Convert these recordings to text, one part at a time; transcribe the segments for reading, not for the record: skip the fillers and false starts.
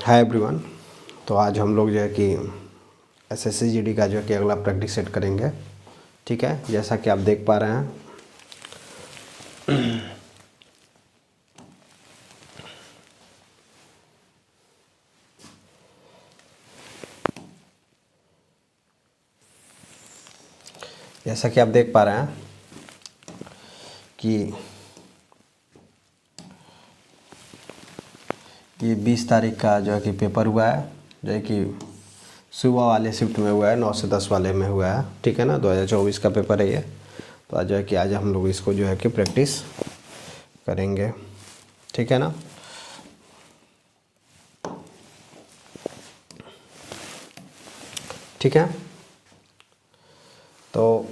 Hi everyone. तो आज हम लोग जो है कि एसएससी जीडी का जो है कि अगला प्रैक्टिस सेट करेंगे। ठीक है, जैसा कि आप देख पा रहे हैं जैसा कि आप देख पा रहे हैं कि ये 20 तारीख का जो है कि पेपर हुआ है, जो है कि सुबह वाले शिफ्ट में हुआ है, 9 से 10 वाले में हुआ है। ठीक है ना, 2024 का पेपर है ये। तो आज जो है कि आज हम लोग इसको जो है कि प्रैक्टिस करेंगे। ठीक है ना। ठीक है, तो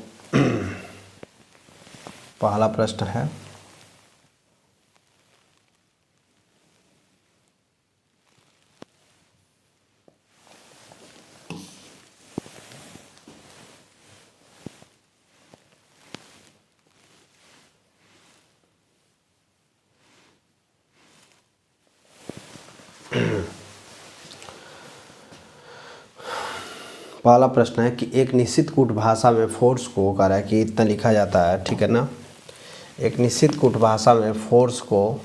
पहला प्रश्न है, पहला प्रश्न है कि एक निश्चित कूट भाषा में फोर्स को कह रहा है कि इतना लिखा जाता है। ठीक है ना, एक निश्चित कूट भाषा में फोर्स को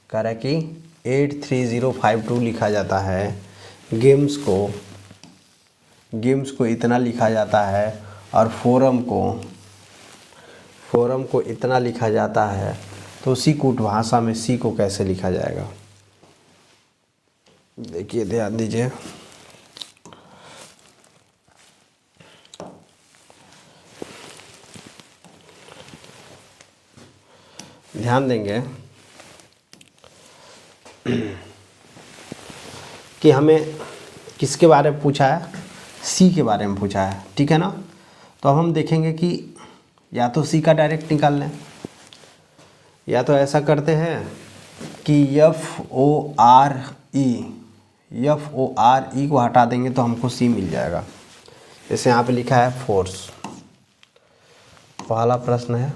कह रहा है कि 83052 लिखा जाता है। गेम्स को इतना लिखा जाता है और फोरम को इतना लिखा जाता है। तो उसी कूट भाषा में सी को कैसे लिखा जाएगा? देखिए, ध्यान दीजिए। ध्यान देंगे कि हमें किसके बारे में पूछा है? सी के बारे में पूछा है। ठीक है ना। तो अब हम देखेंगे कि या तो सी का डायरेक्ट निकाल लें, या तो ऐसा करते हैं कि एफ ओ आर ई को हटा देंगे तो हमको सी मिल जाएगा। जैसे यहाँ पे लिखा है फोर्स। पहला प्रश्न है,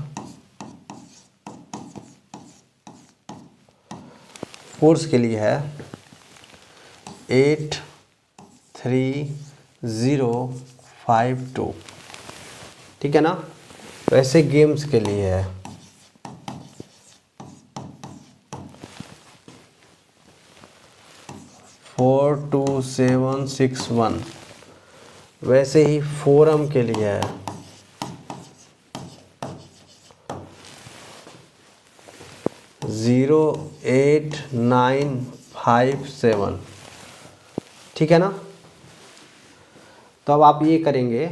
फोर्स के लिए है 83052। ठीक है ना। वैसे गेम्स के लिए है 42761। वैसे ही फोरम के लिए है 08957। ठीक है ना। तो अब आप ये करेंगे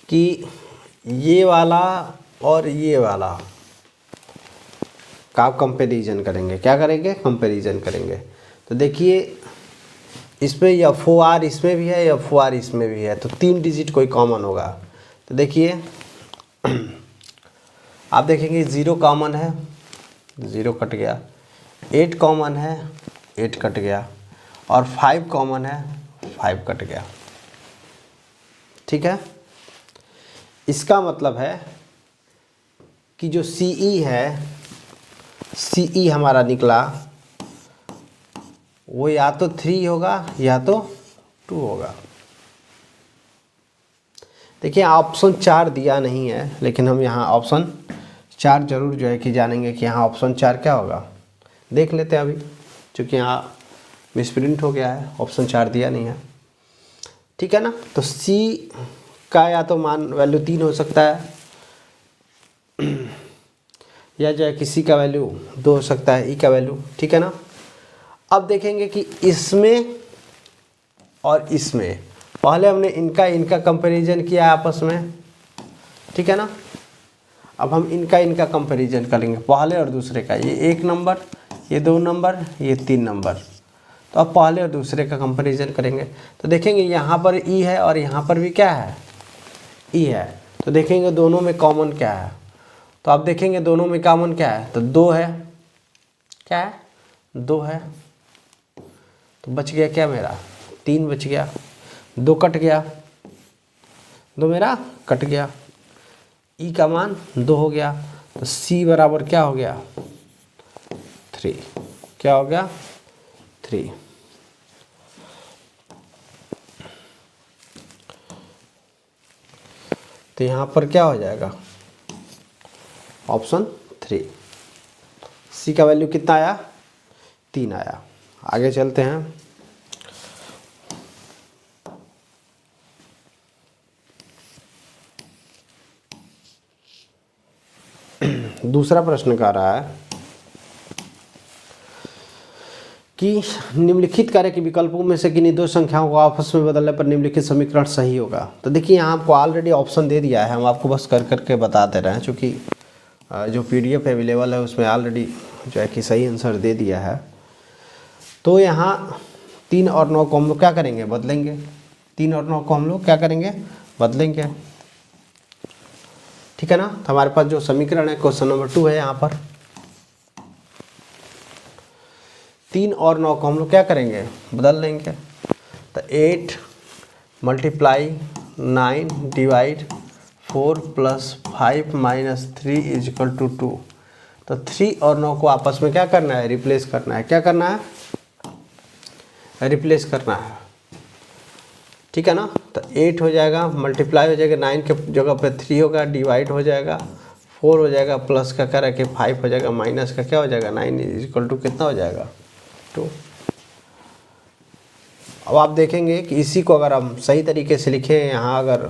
कि ये वाला और ये वाला का आप कंपैरिजन करेंगे। क्या करेंगे? कंपैरिजन करेंगे। तो देखिए, इसमें एफ ओ आर इसमें भी है, एफ ओ आर इसमें भी है, तो 3 डिजिट कोई कॉमन होगा। तो देखिए आप देखेंगे 0 कॉमन है, 0 कट गया। 8 कॉमन है, 8 कट गया। और 5 कॉमन है, 5 कट गया। ठीक है। इसका मतलब है कि जो CE है, CE हमारा निकला, वो या तो 3 होगा या तो 2 होगा। देखिए, ऑप्शन 4 दिया नहीं है, लेकिन हम यहाँ ऑप्शन 4 जरूर जो है कि जानेंगे कि यहाँ ऑप्शन 4 क्या होगा। देख लेते हैं अभी, क्योंकि यहाँ मिसप्रिंट हो गया है, ऑप्शन 4 दिया नहीं है। ठीक है ना। तो सी का या तो मान वैल्यू 3 हो सकता है, या जो है कि सी का वैल्यू 2 हो सकता है, ई का वैल्यू। ठीक है ना। अब देखेंगे कि इसमें और इसमें, पहले हमने इनका कंपैरिजन किया आपस में। ठीक है ना। अब हम इनका कंपैरिजन करेंगे, पहले और दूसरे का। ये 1 नंबर, ये 2 नंबर, ये 3 नंबर। तो अब पहले और दूसरे का कंपैरिजन करेंगे। तो देखेंगे यहाँ पर ई है और यहाँ पर भी क्या है? ई है। तो देखेंगे दोनों में कॉमन क्या है। तो आप देखेंगे दोनों में कॉमन क्या है? तो 2 है। क्या है? 2 है। तो बच गया क्या मेरा? 3 बच गया। 2 कट गया, 2 मेरा कट गया। ई का मान 2 हो गया। तो सी बराबर क्या हो गया? 3। क्या हो गया? 3। तो यहाँ पर क्या हो जाएगा, ऑप्शन 3। सी का वैल्यू कितना आया, 3 आया। आगे चलते हैं। दूसरा प्रश्न कह रहा है कि निम्नलिखित कार्य के विकल्पों में से किन्हीं दो संख्याओं को आपस में बदलने पर निम्नलिखित समीकरण सही होगा। तो देखिए यहाँ आपको ऑलरेडी ऑप्शन दे दिया है, हम आपको बस कर करके बता दे रहे हैं, क्योंकि जो PDF अवेलेबल है उसमें ऑलरेडी जो है कि सही आंसर दे दिया है। तो यहाँ 3 और 9 को हम लोग क्या करेंगे, बदलेंगे। 3 और 9 को हम लोग क्या करेंगे, बदलेंगे। ठीक है ना। तो हमारे पास जो समीकरण है क्वेश्चन नंबर 2 है, यहाँ पर 3 और 9 को हम लोग क्या करेंगे, बदल लेंगे। तो 8 मल्टीप्लाई 9 डिवाइड 4 + 5 - 3 = 2। तो 3 और 9 को आपस में क्या करना है, रिप्लेस करना है। क्या करना है, रिप्लेस करना है। ठीक है ना। तो 8 हो जाएगा, मल्टीप्लाई हो जाएगा, 9 के जगह पे 3 होगा, डिवाइड हो जाएगा, 4 हो जाएगा, प्लस का करा के 5 हो जाएगा, माइनस का क्या हो जाएगा, 9 = कितना हो जाएगा, 2। अब आप देखेंगे कि इसी को अगर हम सही तरीके से लिखें, यहाँ अगर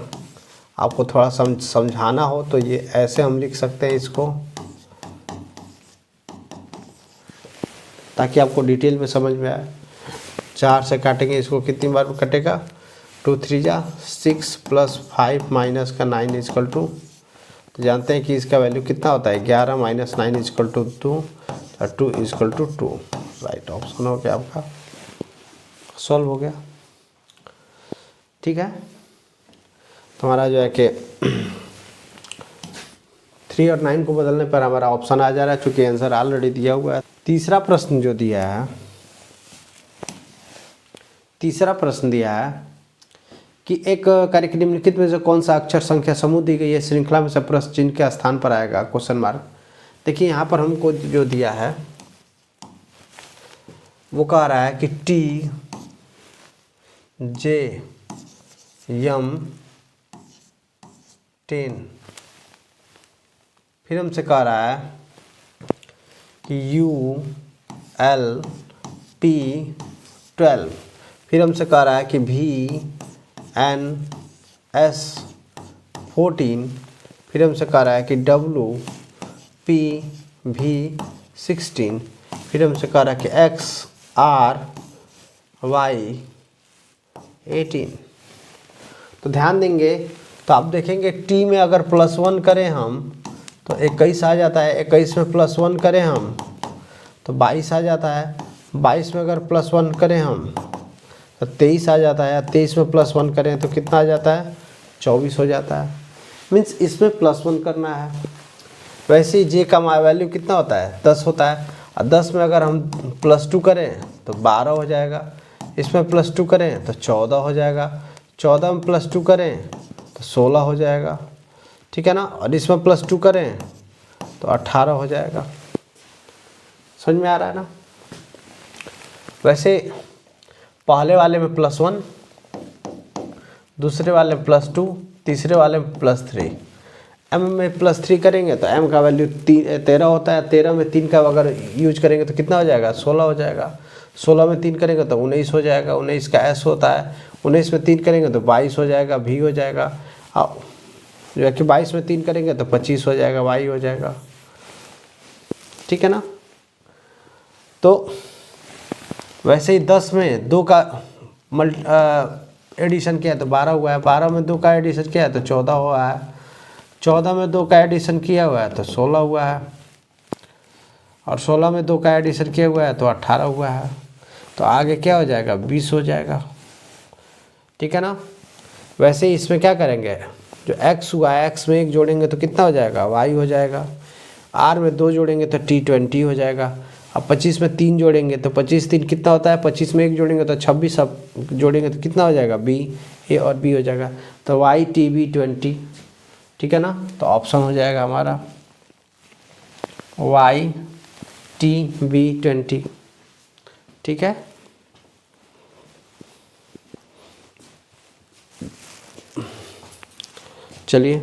आपको थोड़ा समझाना हो तो ये ऐसे हम लिख सकते हैं इसको, ताकि आपको डिटेल में समझ में आए। 4 से काटेंगे इसको, कितनी बार कटेगा, 2 × 3 = 6 + 5 माइनस का 9 = 2। तो जानते हैं कि इसका वैल्यू कितना होता है, 11 - 9 = 2 और 2 = 2। राइट ऑप्शन हो गया आपका, सॉल्व हो गया। ठीक है। तो हमारा जो है कि 3 और 9 को बदलने पर हमारा ऑप्शन आ जा रहा है, चूँकि आंसर ऑलरेडी दिया हुआ है। तीसरा प्रश्न जो दिया है, तीसरा प्रश्न दिया है कि एक कार्य के निम्नलिखित में से कौन सा अक्षर संख्या समूह दी गई है, श्रृंखला में से प्रश्न चिन्ह के स्थान पर आएगा, क्वेश्चन मार्क। देखिए यहाँ पर हमको जो दिया है वो कह रहा है कि T J M 10। फिर हमसे कह रहा है कि U L P 12। फिर हमसे कह रहा है कि V N S 14। फिर हमसे कह रहा है कि W P V 16। फिर हमसे कह रहा है कि X R Y 18। तो ध्यान देंगे तो आप देखेंगे T में अगर +1 करें हम तो 21 आ जाता है, 21 में +1 करें हम तो 22 आ जाता है, 22 में अगर +1 करें हम तो 23 आ जाता है, 23 में +1 करें तो कितना आ जाता है, 24 हो जाता है। मीन्स इसमें +1 करना है। वैसे ही J का वैल्यू कितना होता है, 10 होता है, और 10 में अगर हम +2 करें तो 12 हो जाएगा, इसमें +2 करें तो 14 हो जाएगा, 14 में +2 करें तो 16 हो जाएगा। ठीक है ना। और इसमें +2 करें तो 18 हो जाएगा। समझ में आ रहा है ना। वैसे पहले वाले में +1, दूसरे वाले में +2, तीसरे वाले में +3। M में +3 करेंगे तो M का वैल्यू 13 होता है, 13 में 3 का अगर यूज करेंगे तो कितना हो जाएगा, 16 हो जाएगा। 16 में 3 करेंगे तो 19 हो जाएगा, 19 का S होता है, 19 में 3 करेंगे तो 22 हो जाएगा, V हो जाएगा। और जो है कि 22 में 3 करेंगे तो 25 हो जाएगा, Y हो जाएगा। ठीक है ना। तो वैसे ही 10 में 2 का एडिशन किया है तो 12 हुआ है, 12 में 2 का एडिशन किया है तो 14 हुआ है, 14 में 2 का एडिशन किया हुआ है तो 16 हुआ है, और 16 में 2 का एडिशन किया हुआ है तो 18 हुआ है। तो आगे क्या हो जाएगा, 20 हो जाएगा। ठीक है ना। वैसे ही इसमें क्या करेंगे, जो x हुआ है x में 1 जोड़ेंगे तो कितना हो जाएगा, y हो जाएगा। r में 2 जोड़ेंगे तो t 20 हो जाएगा। अब 25 में 3 जोड़ेंगे तो 25 3 कितना होता है, 25 में 1 जोड़ेंगे तो 26, अब जोड़ेंगे तो कितना हो जाएगा, b, a और b हो जाएगा। तो y t b 20। ठीक है ना। तो ऑप्शन हो जाएगा हमारा y t b 20। ठीक है। चलिए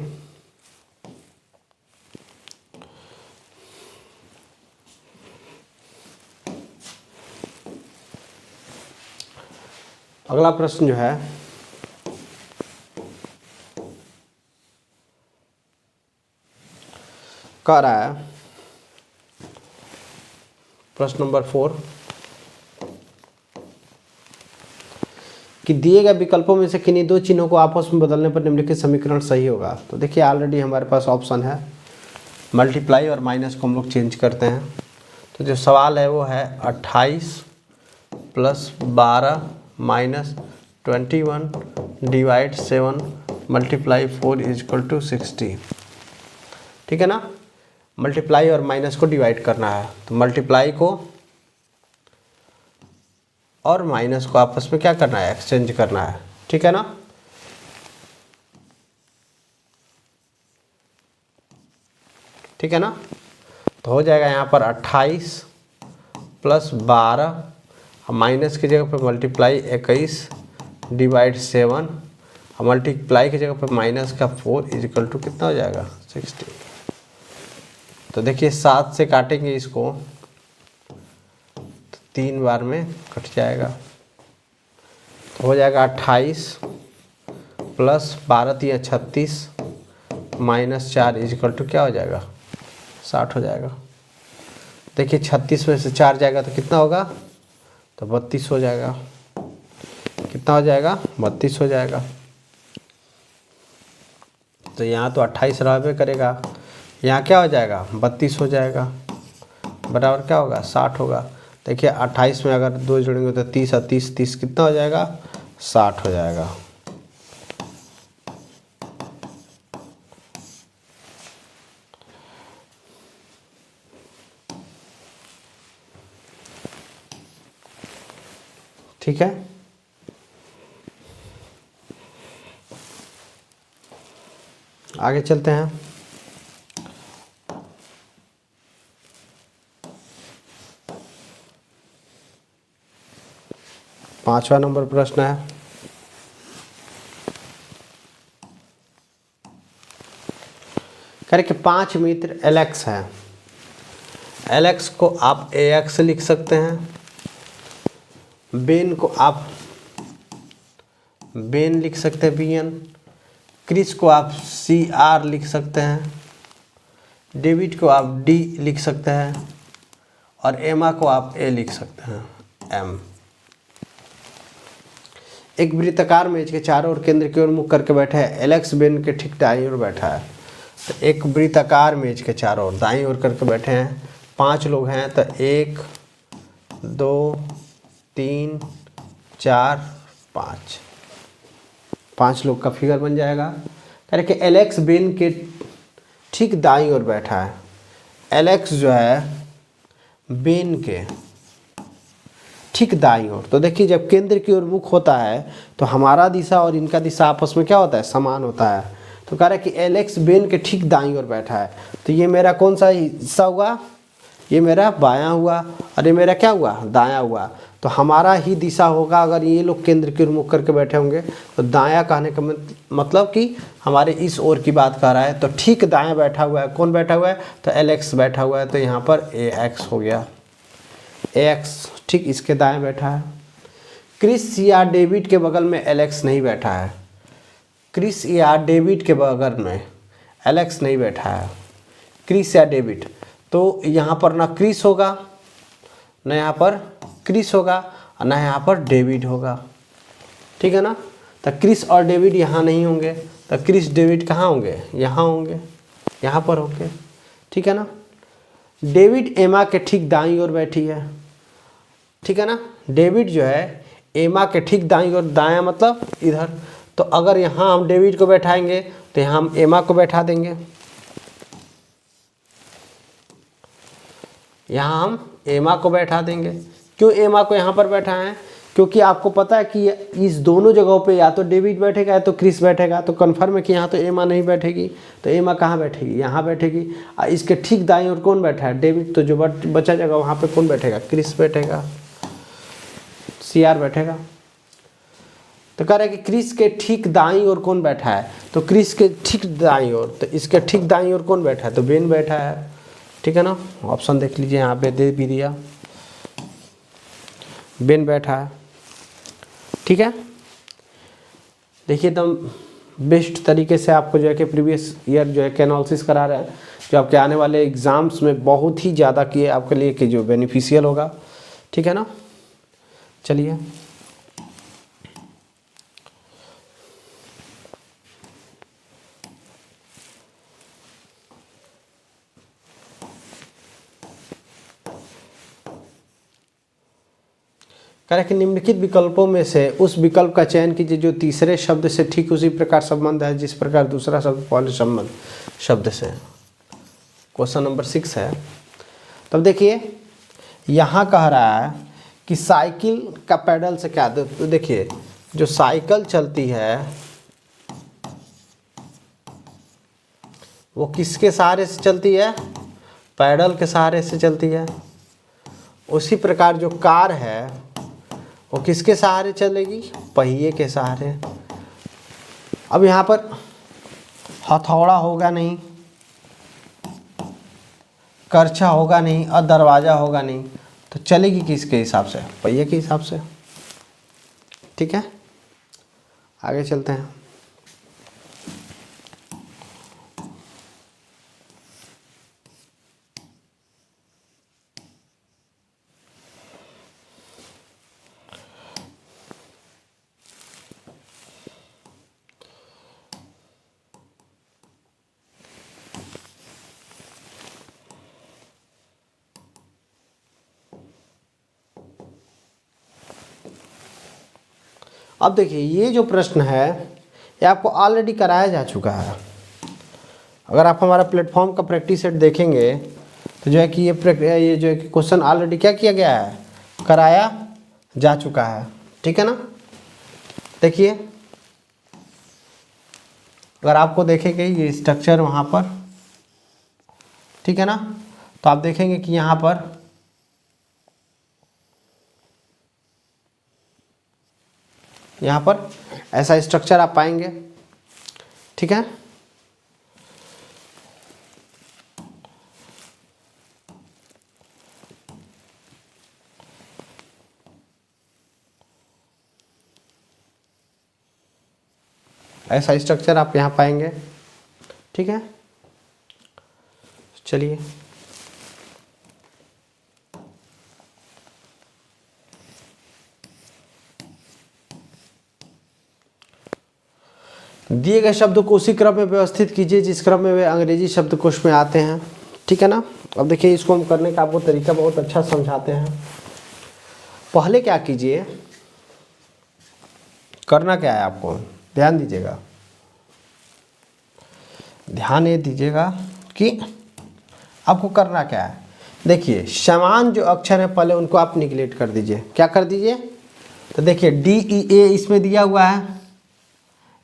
अगला प्रश्न जो है कह रहा है प्रश्न नंबर 4 कि दिए गए विकल्पों में से किन्हीं दो चिन्हों को आपस में बदलने पर निम्नलिखित समीकरण सही होगा। तो देखिए ऑलरेडी हमारे पास ऑप्शन है, मल्टीप्लाई और माइनस को हम लोग चेंज करते हैं। तो जो सवाल है वो है 28 + 12 - 21 डिवाइड 7 मल्टीप्लाई 4 = 60। ठीक है ना, मल्टीप्लाई और माइनस को डिवाइड करना है। तो मल्टीप्लाई को और माइनस को आपस में क्या करना है, एक्सचेंज करना है। ठीक है ना, ठीक है ना। तो हो जाएगा यहाँ पर 28 + 12 माइनस की जगह पर मल्टीप्लाई 21 डिवाइड 7 और मल्टीप्लाई की जगह पर माइनस का 4 = कितना हो जाएगा, 60। तो देखिए 7 से काटेंगे इसको तो 3 बार में कट जाएगा। तो हो जाएगा 28 + 12 × 36 - 4 = क्या हो जाएगा, 60 हो जाएगा। देखिए 36 में से 4 जाएगा तो कितना होगा, तो 32 हो जाएगा। कितना हो जाएगा, 32 हो जाएगा। तो यहाँ तो 28 रहबे करेगा, यहाँ क्या हो जाएगा, 32 हो जाएगा, बराबर क्या होगा, 60 होगा। देखिए 28 में अगर 2 जोड़ेंगे तो 30 और 30 30 कितना हो जाएगा, 60 हो जाएगा। ठीक है, आगे चलते हैं। पांचवा नंबर प्रश्न है, कह रहे कि 5 मित्र एलेक्स हैं। एलेक्स को आप AX लिख सकते हैं, बेन को आप बेन लिख सकते हैं BN, क्रिस को आप CR लिख सकते हैं, डेविड को आप D लिख सकते हैं और एमा को आप A लिख सकते हैं, M। एक वृत्ताकार मेज के चारों ओर केंद्र की ओर मुख करके बैठा है। एलेक्स बेन के ठीक दाईं ओर बैठा है। तो एक वृत्ताकार मेज के चारों ओर दाईं ओर करके बैठे हैं, 5 लोग हैं। तो 1 2 3 4 5 लोग का फिगर बन जाएगा। कह रहे कि एलेक्स बेन के ठीक दाईं ओर बैठा है। एलेक्स जो है बेन के ठीक दाईं ओर। तो देखिए जब केंद्र की ओर मुख होता है तो हमारा दिशा और इनका दिशा आपस में क्या होता है, समान होता है। तो कह रहा है कि एलेक्स बेन के ठीक दाईं ओर बैठा है। तो ये मेरा कौन सा हिस्सा हुआ, ये मेरा बायां हुआ और ये मेरा क्या हुआ, दायां हुआ। तो हमारा ही दिशा होगा अगर ये लोग केंद्र की ओर मुख करके बैठे होंगे। तो दायां कहने का मतलब कि हमारे इस ओर की बात कर रहा है। तो ठीक दायां बैठा हुआ है, कौन बैठा हुआ है, तो एलेक्स बैठा हुआ है। तो यहाँ पर AX हो गया, AX ठीक इसके दाएं बैठा है। क्रिस या डेविड के बगल में एलेक्स नहीं बैठा है। क्रिस या डेविड के बगल में एलेक्स नहीं बैठा है, क्रिस या डेविड। तो यहाँ पर ना क्रिस होगा, ना यहाँ पर क्रिस होगा और ना यहाँ पर डेविड होगा। ठीक है ना। तो क्रिस और डेविड यहाँ नहीं होंगे। तो क्रिस डेविड कहाँ होंगे, यहाँ होंगे, यहाँ पर होंगे। ठीक है ना। डेविड एमा के ठीक दाईं ओर बैठी है। ठीक है ना। डेविड जो है एमा के ठीक दाईं ओर, दायां मतलब इधर। तो अगर यहाँ हम डेविड को बैठाएंगे तो यहाँ हम एमा को बैठा देंगे, यहाँ हम एमा को बैठा देंगे। क्यों एमा को यहाँ पर बैठा है, क्योंकि आपको पता है कि इस दोनों जगहों पे या तो डेविड बैठेगा या तो क्रिस बैठेगा। तो कन्फर्म है कि यहाँ तो एमा नहीं बैठेगी। तो एमा कहाँ बैठेगी, यहाँ बैठेगी। और इसके ठीक दाईं ओर कौन बैठा है, डेविड। तो जो बचा जगह वहाँ पे कौन बैठेगा, क्रिस बैठेगा, CR बैठेगा। तो कह रहे हैं कि क्रिस के ठीक दाईं ओर कौन बैठा है, तो क्रिस के ठीक दाईं ओर, तो इसके ठीक दाईं ओर कौन बैठा है? तो बेन बैठा है, ठीक है ना। ऑप्शन देख लीजिए, यहाँ पे दे भी दिया, बेन बैठा है, ठीक है। देखिए एकदम बेस्ट तरीके से आपको जो है कि प्रीवियस ईयर जो है कि एनालिसिस करा रहे हैं, जो आपके आने वाले एग्ज़ाम्स में बहुत ही ज़्यादा किए आपके लिए कि जो बेनिफिशियल होगा, ठीक है ना। चलिए करें कि निम्नलिखित विकल्पों में से उस विकल्प का चयन कीजिए जो तीसरे शब्द से ठीक उसी प्रकार संबंध है जिस प्रकार दूसरा शब्द पहले संबंध शब्द से। क्वेश्चन नंबर 6 है। तब देखिए यहाँ कह रहा है कि साइकिल का पैडल से क्या, तो देखिए जो साइकिल चलती है वो किसके सहारे से चलती है? पैडल के सहारे से चलती है। उसी प्रकार जो कार है वो किसके सहारे चलेगी? पहिए के सहारे। अब यहाँ पर हथौड़ा होगा नहीं, करछा होगा नहीं और दरवाज़ा होगा नहीं, तो चलेगी किसके हिसाब से? पहिए के हिसाब से, ठीक है। आगे चलते हैं। अब देखिए ये जो प्रश्न है ये आपको ऑलरेडी कराया जा चुका है। अगर आप हमारा प्लेटफॉर्म का प्रैक्टिस सेट देखेंगे तो जो है कि ये जो है कि क्वेश्चन ऑलरेडी क्या किया गया है? कराया जा चुका है, ठीक है ना। देखिए अगर आपको देखेंगे ये स्ट्रक्चर वहाँ पर, ठीक है ना, तो आप देखेंगे कि यहाँ पर ऐसा स्ट्रक्चर आप पाएंगे, ठीक है। ऐसा स्ट्रक्चर आप यहाँ पाएंगे, ठीक है। चलिए दिए गए शब्द को उसी क्रम में व्यवस्थित कीजिए जिस क्रम में वे अंग्रेजी शब्दकोश में आते हैं, ठीक है ना। अब देखिए इसको हम करने का आपको तरीका बहुत अच्छा समझाते हैं। पहले क्या कीजिए, करना क्या है आपको, ध्यान दीजिएगा, ध्यान ये दीजिएगा कि आपको करना क्या है। देखिए समान जो अक्षर है पहले उनको आप निगलेक्ट कर दीजिए। क्या कर दीजिए? तो देखिए DEA इसमें दिया हुआ है,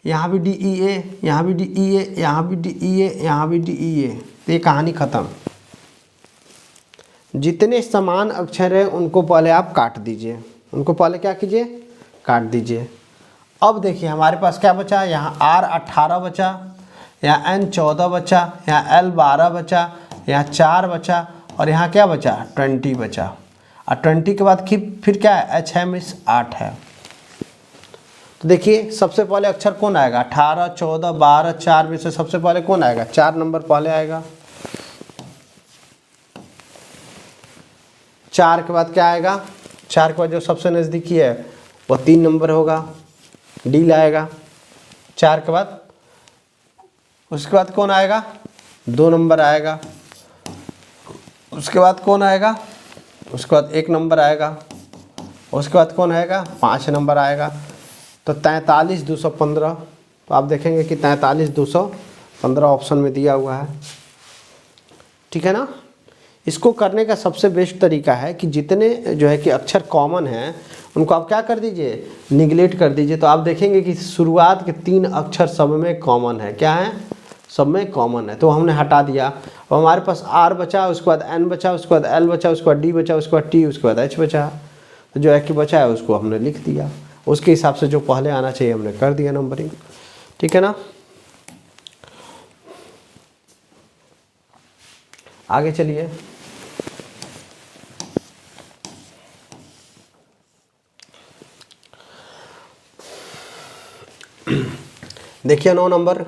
यहाँ भी DEA, यहाँ भी DEA, यहाँ भी DEA, यहाँ भी DEA, तो ये कहानी ख़त्म। जितने समान अक्षर हैं उनको पहले आप काट दीजिए, उनको पहले क्या कीजिए? काट दीजिए। अब देखिए हमारे पास क्या बचा? यहाँ R18 बचा, यहाँ N14 बचा, यहाँ L12 बचा, यहाँ 4 बचा और यहाँ क्या बचा? 20 बचा। और 20 के बाद फिर क्या है? H है मिस 8 है। तो देखिए सबसे पहले अक्षर कौन आएगा? 18, 14, 12, 4 में से सबसे पहले कौन आएगा? 4 नंबर पहले आएगा। 4 के बाद क्या आएगा? 4 के बाद जो सबसे नज़दीकी है वो 3 नंबर होगा, D लाएगा। 4 के बाद उसके बाद कौन आएगा? 2 नंबर आएगा। उसके बाद कौन आएगा? उसके बाद 1 नंबर आएगा। उसके बाद कौन आएगा? 5 नंबर आएगा। तो 43 215, तो आप देखेंगे कि 43 215 ऑप्शन में दिया हुआ है, ठीक है ना। इसको करने का सबसे बेस्ट तरीका है कि जितने जो है कि अक्षर कॉमन हैं उनको आप क्या कर दीजिए? निगलेक्ट कर दीजिए। तो आप देखेंगे कि शुरुआत के 3 अक्षर सब में कॉमन है। क्या है? सब में कॉमन है, तो हमने हटा दिया। अब हमारे पास R बचा, उसके बाद N बचा, उसके बाद L बचा, उसके बाद D बचा, उसके बाद T, उसके बाद H बचा। तो जो है कि बचा है उसको हमने लिख दिया, उसके हिसाब से जो पहले आना चाहिए हमने कर दिया नंबरिंग, ठीक है ना। आगे चलिए। देखिए 9 नंबर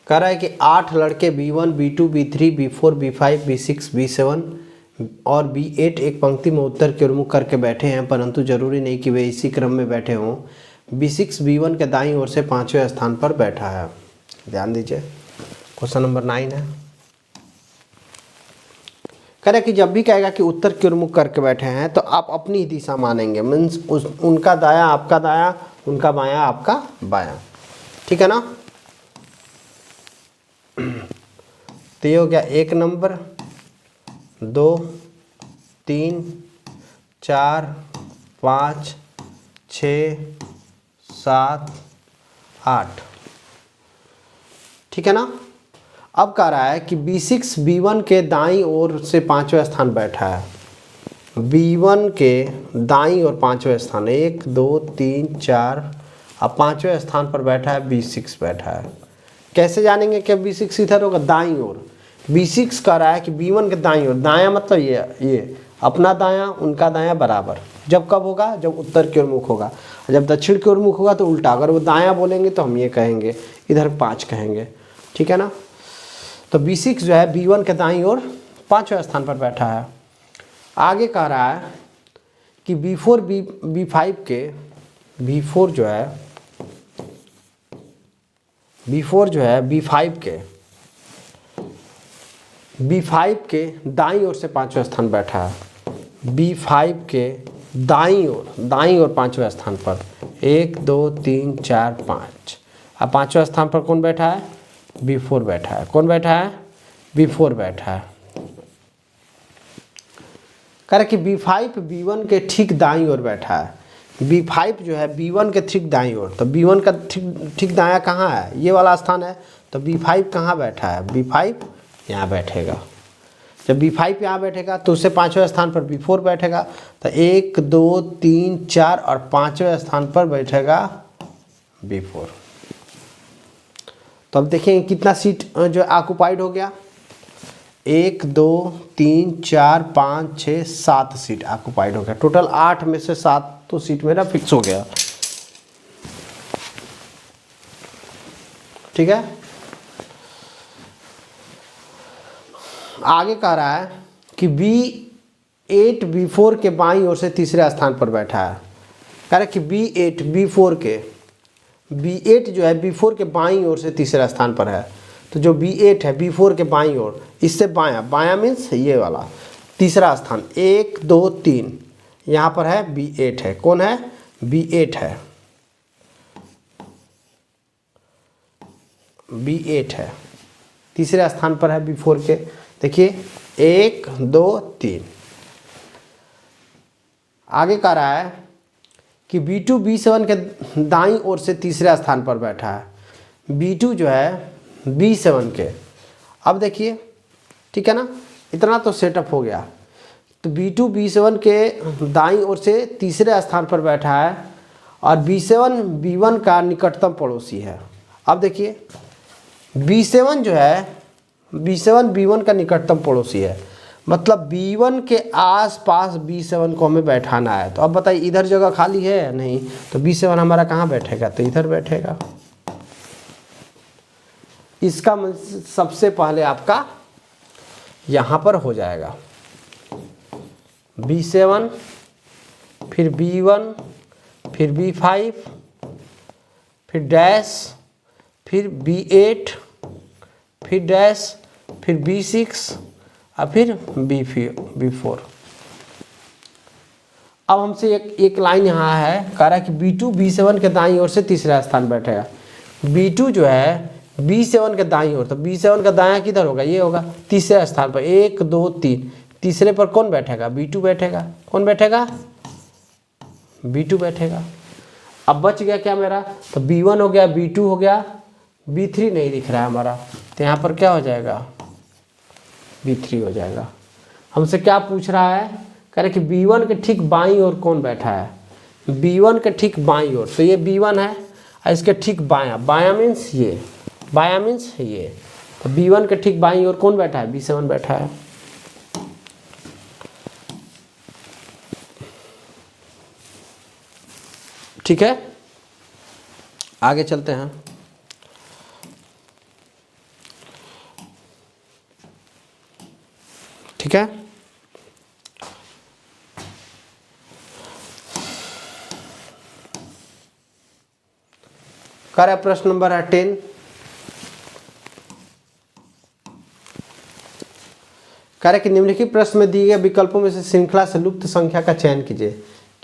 कह रहा है कि 8 लड़के B1, B2, B3, B4, B5, B6, B7 और B8 एक पंक्ति में उत्तर की ओर मुख करके बैठे हैं, परंतु जरूरी नहीं कि वे इसी क्रम में बैठे हों। B6 B1 के दाईं ओर से 5वें स्थान पर बैठा है। ध्यान दीजिए, क्वेश्चन नंबर 9 है। कह रहा है कि जब भी कहेगा कि उत्तर की ओर मुख करके बैठे हैं तो आप अपनी दिशा मानेंगे, मीन्स उनका दायां आपका दायां, उनका बायां आपका बायां, ठीक है ना। तो ये हो गया 1 नंबर, 2, 3, 4, 5, 6, 7, 8, ठीक है ना। अब कह रहा है कि B6 B1 के दाईं ओर से 5वें स्थान बैठा है। B1 के दाईं ओर 5वें स्थान, 1 2 3 4, अब 5वें स्थान पर बैठा है B6 बैठा है। कैसे जानेंगे कि B6 इधर होगा? दाईं ओर। B6 कह रहा है कि B1 के दाईं ओर, दायां मतलब ये अपना दायां उनका दायां बराबर। जब कब होगा? जब उत्तर की ओर मुख होगा। जब दक्षिण की ओर मुख होगा तो उल्टा। अगर वो दायां बोलेंगे तो हम ये कहेंगे, इधर 5 कहेंगे, ठीक है ना। तो B6 जो है B1 के दाईं ओर 5वें स्थान पर बैठा है। आगे कह रहा है कि B4 B5 के B4 जो है B5 के दाईं ओर से 5वें स्थान बैठा है। B5 के दाईं ओर 5वें स्थान पर, 1 2 3 4 5। अब 5वें स्थान पर कौन बैठा है? B4 बैठा है। कौन बैठा है? B4 बैठा है। कह रहा कि B5 B1 के ठीक दाईं ओर बैठा है। B5 जो है B1 के ठीक दाईं ओर, तो B1 का ठीक दायां कहाँ है? ये वाला स्थान है। तो B5 कहाँ बैठा है? B5 यहाँ बैठेगा। जब B5 यहाँ बैठेगा तो उससे 5वें स्थान पर B4 बैठेगा। तो 1 2 3 4 और 5वें स्थान पर बैठेगा B4। तो अब देखेंगे कितना सीट जो ऑक्युपाइड हो गया। 1 2 3 4 5 6 7 सीट ऑक्युपाइड हो गया। टोटल 8 में से 7 तो सीट मेरा फिक्स हो गया, ठीक है। आगे कह रहा है कि B8 B4 के बाईं ओर से तीसरे स्थान पर बैठा है। कह रहा है कि B8 जो है B4 के बाईं ओर से तीसरा स्थान पर है। तो जो B8 है B4 के बाईं ओर, इससे बायां मीन्स ये वाला तीसरा स्थान, 1 2 3 यहाँ पर है B8 है। कौन है? B8 है। B8 है, तीसरे स्थान पर है B4 के। देखिए 1 2 3। आगे कह रहा है कि B2 B7 के दाईं ओर से तीसरे स्थान पर बैठा है। B2 जो है B7 के, अब देखिए, ठीक है ना, इतना तो सेटअप हो गया। तो B2 B7 के दाईं ओर से तीसरे स्थान पर बैठा है और B7 B1 का निकटतम पड़ोसी है। अब देखिए B7 जो है B7 B1 का निकटतम पड़ोसी है, मतलब B1 के आसपास B7 को हमें बैठाना है। तो अब बताइए इधर जगह खाली है या नहीं? तो B7 हमारा कहाँ बैठेगा? तो इधर बैठेगा। इसका सबसे पहले आपका यहाँ पर हो जाएगा B7, फिर B1, फिर B5, फिर डैश, फिर B8, फिर डैश, फिर B6 और फिर B4। अब हमसे एक लाइन यहाँ है, कह रहा है कि B2 B7 के दाईं ओर से तीसरा स्थान बैठेगा। B2 जो है B7 के दाईं ओर, तो B7 का दायां किधर होगा? ये होगा तीसरे स्थान पर, 1 2 3। तीसरे पर कौन बैठेगा? B2 बैठेगा। कौन बैठेगा? B2 बैठेगा। अब बच गया क्या मेरा? तो B1 हो गया, B2 हो गया, B3 नहीं दिख रहा है हमारा, तो यहाँ पर क्या हो जाएगा? B3 हो जाएगा। हमसे क्या पूछ रहा है? कह रहे कि B1 के ठीक बाईं ओर कौन बैठा है? B1 के ठीक बाईं ओर, तो ये B1 है और इसके ठीक बायां, बायां मीन्स ये, बायां मीन्स ये। तो B1 के ठीक बाईं ओर कौन बैठा है? B7 बैठा है। ठीक है, आगे चलते हैं। ठीक है, कर प्रश्न नंबर है 10। कह रहे कि निम्नलिखित प्रश्न में दिए गए विकल्पों में से श्रृंखला से लुप्त संख्या का चयन कीजिए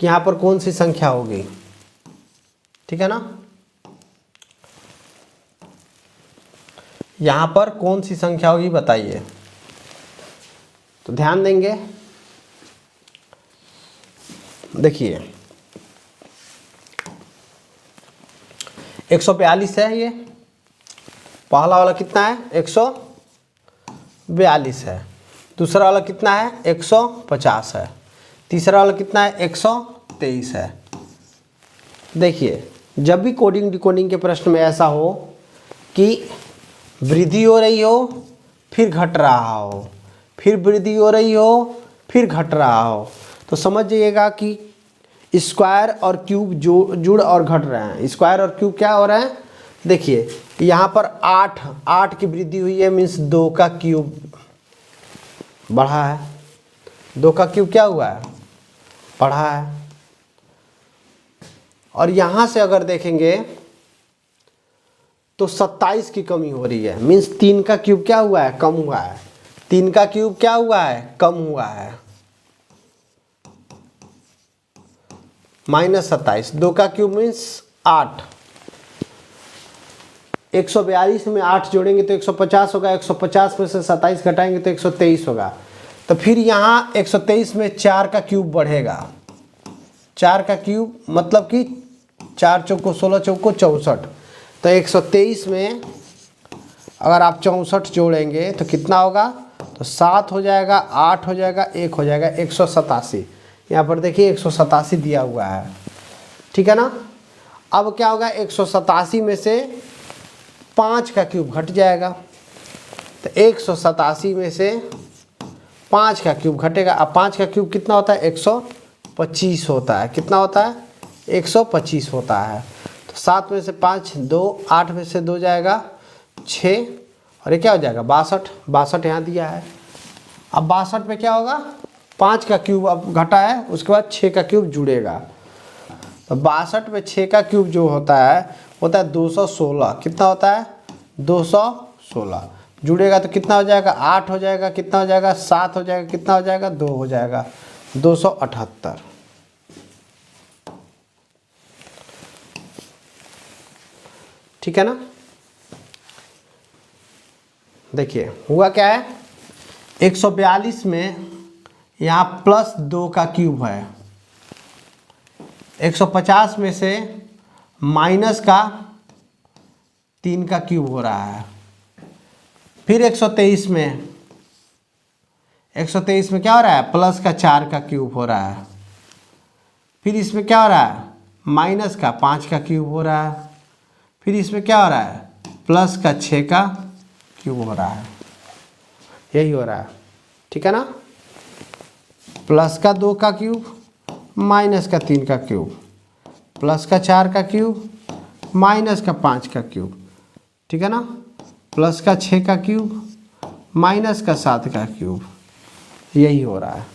कि यहां पर कौन सी संख्या होगी। ठीक है ना, यहां पर कौन सी संख्या होगी बताइए। तो ध्यान देंगे, देखिए 142 है, ये पहला वाला कितना है 142 है, दूसरा वाला कितना है 150 है, तीसरा वाला कितना है 123 है। देखिए जब भी कोडिंग डिकोडिंग के प्रश्न में ऐसा हो कि वृद्धि हो रही हो फिर घट रहा हो, फिर वृद्धि हो रही हो फिर घट रहा हो, तो समझ जाइएगा कि स्क्वायर और क्यूब जुड़ और घट रहे हैं। स्क्वायर और क्यूब क्या हो रहे हैं, देखिए यहाँ पर 8 की वृद्धि हुई है, मीन्स 2 का क्यूब बढ़ा है, 2 का क्यूब क्या हुआ है बढ़ा है। और यहाँ से अगर देखेंगे तो 27 की कमी हो रही है, मीन्स 3 का क्यूब क्या हुआ है कम हुआ है, 3 का क्यूब क्या हुआ है कम हुआ है, -27, 2 का क्यूब मीन्स 8, 142 में 8 जोड़ेंगे तो 150 होगा, 150 में से 27 घटाएंगे तो 123 होगा। तो फिर यहाँ 123 में 4 का क्यूब बढ़ेगा, 4 का क्यूब मतलब कि 4 चौको 16 चौको 64, तो 123 में अगर आप 64 जोड़ेंगे तो कितना होगा, तो 7 हो जाएगा, 8 हो जाएगा, 1 हो जाएगा, 187। यहाँ पर देखिए 187 दिया हुआ है। ठीक है ना, अब क्या होगा 187 में से 5 का क्यूब घट जाएगा, तो 187 में से 5 का क्यूब घटेगा। अब 5 का क्यूब कितना होता है 125 होता है, कितना होता है 125 होता है। तो 7 में से 5 2, 8 में से 2 जाएगा 6, और ये क्या हो जाएगा 62 यहाँ दिया है। अब 62 में क्या होगा, 5 का क्यूब अब घटा है, उसके बाद 6 का क्यूब जुड़ेगा, तो 62 में 6 का क्यूब जो होता है 216, कितना होता है 216, जुड़ेगा तो कितना हो जाएगा 8 हो जाएगा, कितना हो जाएगा 7 हो जाएगा, कितना हो जाएगा 2 हो जाएगा, 278। ठीक है ना, देखिए हुआ क्या है 142 में यहाँ +2 का क्यूब है, 150 में से -3 का क्यूब हो रहा है, फिर 123 में क्या हो रहा है +4 का क्यूब हो रहा है, फिर इसमें क्या हो रहा है -5 का क्यूब हो रहा है, फिर इसमें क्या हो रहा है +6 का क्यूब हो रहा है, यही हो रहा है। ठीक है ना, +2 का क्यूब, -3 का क्यूब, +4 का क्यूब, -5 का क्यूब, ठीक है ना, +6 का क्यूब, -7 का क्यूब, यही हो रहा है।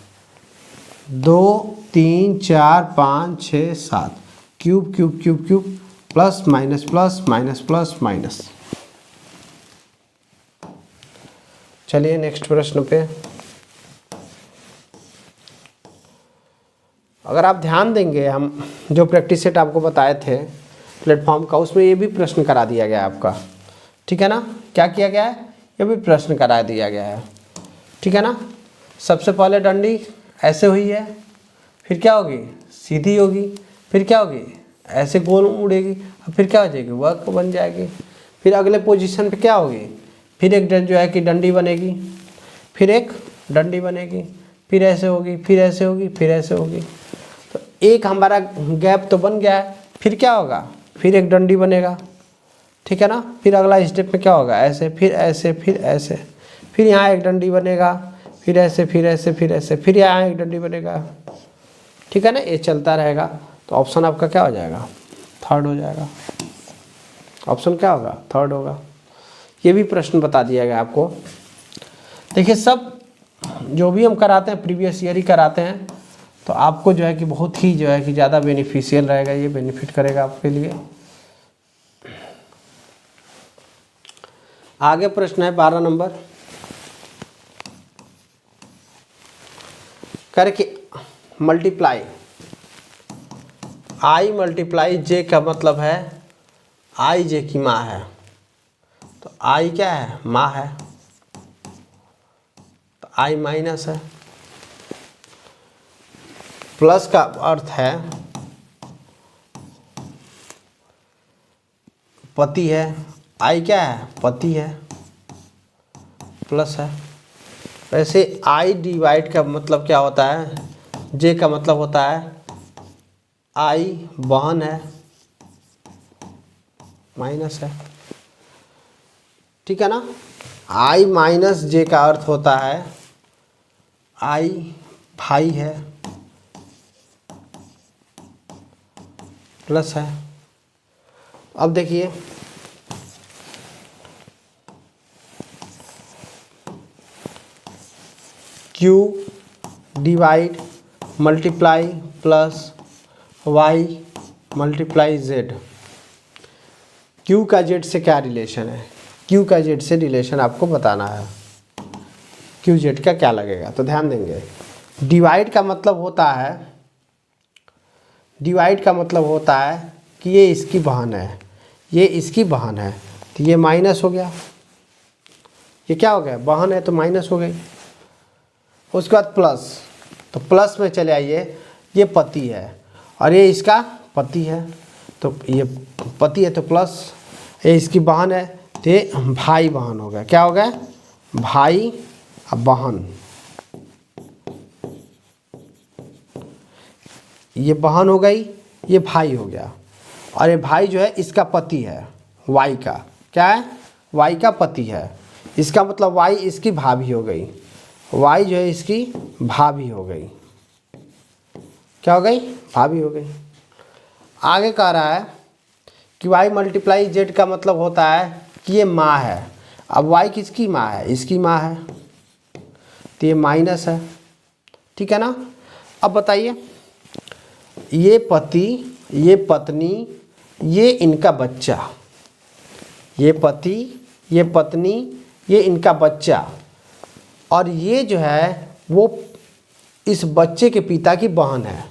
2 3 4 5 6 7 cube cube cube cube, plus minus plus minus plus minus. चलिए नेक्स्ट प्रश्न पे। अगर आप ध्यान देंगे, हम जो प्रैक्टिस सेट आपको बताए थे प्लेटफॉर्म का, उसमें ये भी प्रश्न करा दिया गया है आपका। ठीक है ना, क्या किया गया है, ये भी प्रश्न करा दिया गया है। ठीक है ना, सबसे पहले डंडी ऐसे हुई है, फिर क्या होगी सीधी होगी, फिर क्या होगी ऐसे गोल उड़ेगी, फिर क्या हो जाएगी वर्क बन जाएगी, फिर अगले पोजीशन पे क्या होगी, फिर एक जो है कि डंडी बनेगी, फिर एक डंडी बनेगी, फिर ऐसे होगी, फिर ऐसे होगी, फिर ऐसे होगी। तो एक हमारा गैप तो बन गया है, फिर क्या होगा, फिर एक डंडी बनेगा। ठीक है ना, फिर अगला स्टेप में क्या होगा ऐसे, फिर ऐसे, फिर ऐसे, फिर यहाँ एक डंडी बनेगा, फिर ऐसे, फिर ऐसे, फिर ऐसे, फिर यहाँ एक डंडी बनेगा। ठीक है ना, ये चलता रहेगा। तो ऑप्शन आपका क्या हो जाएगा, थर्ड हो जाएगा। ऑप्शन क्या होगा, थर्ड होगा। ये भी प्रश्न बता दिया गया आपको। देखिए सब जो भी हम कराते हैं प्रीवियस ईयर ही कराते हैं, तो आपको जो है कि बहुत ही जो है कि ज़्यादा बेनिफिशियल रहेगा, ये बेनिफिट करेगा आपके लिए। आगे प्रश्न है 12 नंबर, करके मल्टीप्लाई आई मल्टीप्लाई जे का मतलब है आई जे की माँ है, तो आई क्या है, माँ है, तो आई माइनस है। प्लस का अर्थ है पति है, आई क्या है, पति है, प्लस है। वैसे आई डिवाइड का मतलब क्या होता है, जे का मतलब होता है आई बहन है, माइनस है, ठीक है ना। आई माइनस जे का अर्थ होता है आई भाई है, प्लस है। अब देखिए Q divide multiply plus Y multiply Z। Q का Z से क्या रिलेशन है, Q का Z से रिलेशन आपको बताना है, Q Z का क्या लगेगा। तो ध्यान देंगे, डिवाइड का मतलब होता है, डिवाइड का मतलब होता है कि ये इसकी बहन है, ये इसकी बहन है, तो ये माइनस हो गया, ये क्या हो गया, बहन है तो माइनस हो गई। उसके बाद प्लस, तो प्लस में चले आइए, ये पति है और ये इसका पति है, तो ये पति है तो प्लस, ये इसकी बहन है तो ये भाई बहन हो गया, क्या हो गया, भाई और बहन। ये बहन हो गई, ये भाई हो गया, और ये भाई जो है इसका पति है, वाई का क्या है, वाई का पति है, इसका मतलब वाई इसकी भाभी हो गई, वाई जो है इसकी भाभी हो गई, क्या हो गई, भाभी हो गई। आगे कह रहा है कि वाई मल्टीप्लाई जेड का मतलब होता है कि ये माँ है। अब वाई किसकी माँ है, इसकी माँ है, तो ये माइनस है, ठीक है ना। अब बताइए, ये पति, ये पत्नी, ये इनका बच्चा, ये पति, ये पत्नी, ये इनका बच्चा, और ये जो है वो इस बच्चे के पिता की बहन है,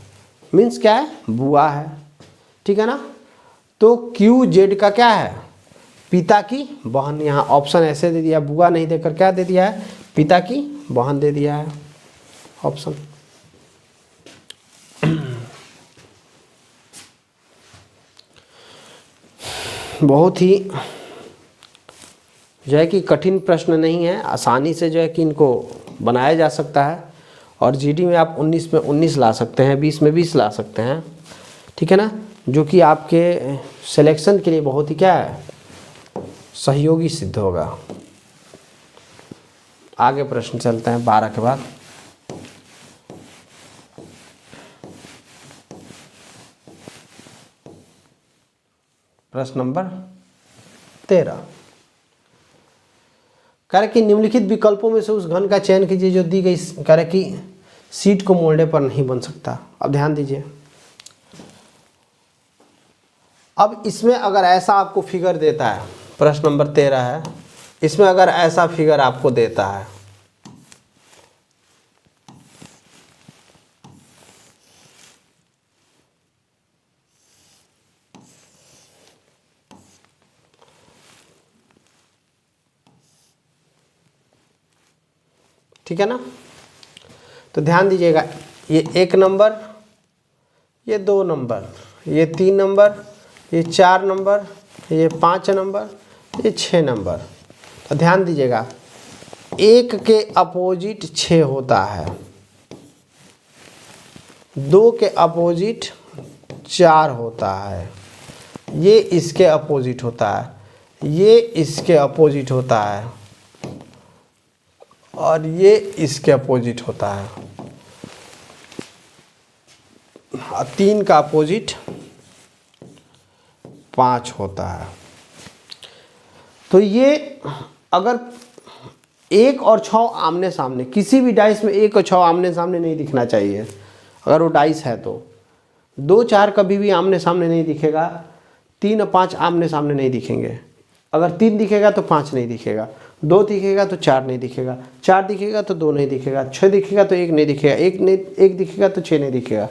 मीन्स क्या है, बुआ है, ठीक है ना। तो क्यू जेड का क्या है, पिता की बहन। यहाँ ऑप्शन ऐसे दे दिया, बुआ नहीं देकर क्या दे दिया है, पिता की बहन दे दिया है ऑप्शन। बहुत ही जो है कि कठिन प्रश्न नहीं है, आसानी से जो है कि इनको बनाया जा सकता है, और जीडी में आप 19 में 19 ला सकते हैं, 20 में 20 ला सकते हैं, ठीक है ना, जो कि आपके सिलेक्शन के लिए बहुत ही क्या है, सहयोगी सिद्ध होगा। आगे प्रश्न चलते हैं 12 के बाद। प्रश्न नंबर 13, कह कि निम्नलिखित विकल्पों में से उस घन का चयन कीजिए जो दी गई, कह कि सीट को मोड़ने पर नहीं बन सकता। अब ध्यान दीजिए, अब इसमें अगर ऐसा आपको फिगर देता है, प्रश्न नंबर 13 है, इसमें अगर ऐसा फिगर आपको देता है, ठीक है ना, तो ध्यान दीजिएगा, ये 1 नंबर, ये 2 नंबर, ये 3 नंबर, ये 4 नंबर, ये 5 नंबर, ये 6 नंबर। तो ध्यान दीजिएगा, 1 के अपोजिट 6 होता है, 2 के अपोजिट 4 होता है, ये इसके अपोजिट होता है, ये इसके अपोजिट होता है, और ये इसके अपोजिट होता है। 3 का अपोजिट 5 होता है। तो ये अगर 1 और 6 आमने सामने, किसी भी डाइस में 1 और 6 आमने सामने नहीं दिखना चाहिए अगर वो डाइस है तो। 2 4 कभी भी आमने सामने नहीं दिखेगा, 3 और 5 आमने सामने नहीं दिखेंगे। अगर 3 दिखेगा तो 5 नहीं दिखेगा, 2 दिखेगा तो 4 नहीं दिखेगा, 4 दिखेगा तो 2 नहीं दिखेगा, 6 दिखेगा तो 1 नहीं दिखेगा, 1 दिखेगा तो 6 नहीं दिखेगा।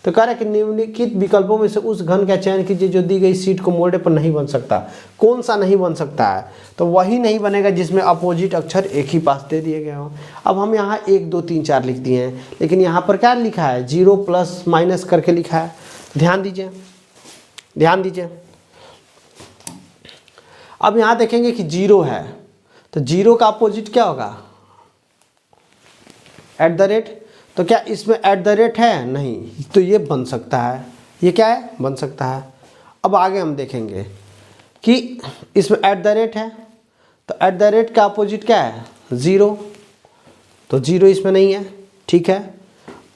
तो कह रहा है कि निम्नलिखित विकल्पों में से उस घन का चयन कीजिए जो दी गई शीट को मोड़ने पर नहीं बन सकता। कौन सा नहीं बन सकता है? तो वही नहीं बनेगा जिसमें अपोजिट अक्षर एक ही पास दे दिए गए हों। अब हम यहाँ 1 2 3 4 लिख दिए हैं, लेकिन यहाँ पर क्या लिखा है? 0 प्लस माइनस करके लिखा है। ध्यान दीजिए, ध्यान दीजिए। अब यहाँ देखेंगे कि 0 है, तो 0 का अपोजिट क्या होगा? At the rate. तो क्या इसमें एट द रेट है? नहीं, तो ये बन सकता है। ये क्या है? बन सकता है। अब आगे हम देखेंगे कि इसमें एट द रेट है, तो एट द रेट का अपोजिट क्या है? 0, तो 0 इसमें नहीं है, ठीक है।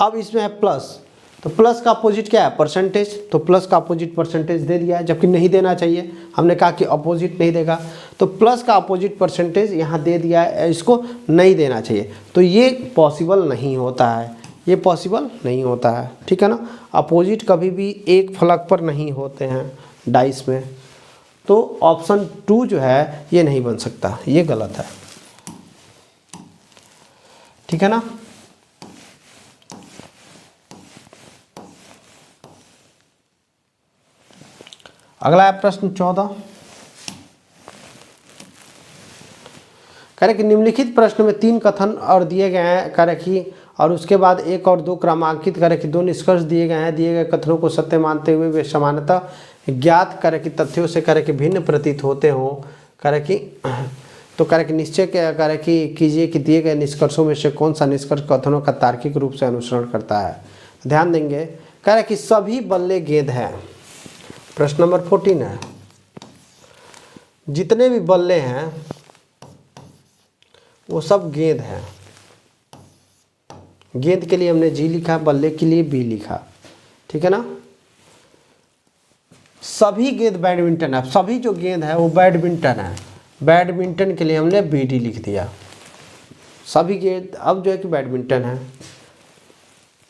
अब इसमें है प्लस, तो प्लस का अपोजिट क्या है? परसेंटेज, तो प्लस का अपोजिट परसेंटेज दे दिया है, जबकि नहीं देना चाहिए। हमने कहा कि अपोजिट नहीं देगा, तो प्लस का अपोजिट परसेंटेज यहाँ दे दिया है, इसको नहीं देना चाहिए। तो ये पॉसिबल नहीं होता है, ये पॉसिबल नहीं होता है, ठीक है ना। अपोजिट कभी भी एक फलक पर नहीं होते हैं डाइस में। तो ऑप्शन 2 जो है ये नहीं बन सकता, ये गलत है, ठीक है ना। अगला है प्रश्न 14। कह रहे कि निम्नलिखित प्रश्न में 3 कथन और दिए गए हैं, कह रहे कि और उसके बाद 1 और 2 क्रमांकित, कह रहे कि 2 निष्कर्ष दिए गए हैं। दिए गए कथनों को सत्य मानते हुए वे सामान्यतः ज्ञात, कह रहे कि तथ्यों से, कह रहे कि भिन्न प्रतीत होते हों। कह रहे कि तो कह रहे कि निश्चय क्या, कह रहे कि कीजिए कि दिए गए निष्कर्षों में से कौन सा निष्कर्ष कथनों का तार्किक रूप से अनुसरण करता है। ध्यान देंगे, कह रहे कि सभी बल्ले गेंद हैं। प्रश्न नंबर 14 है, जितने भी बल्ले हैं वो सब गेंद हैं। गेंद के लिए हमने जी लिखा, बल्ले के लिए बी लिखा, ठीक है ना। सभी गेंद बैडमिंटन है, सभी जो गेंद है वो बैडमिंटन है। बैडमिंटन के लिए हमने बी डी लिख दिया। सभी गेंद अब जो है कि बैडमिंटन है।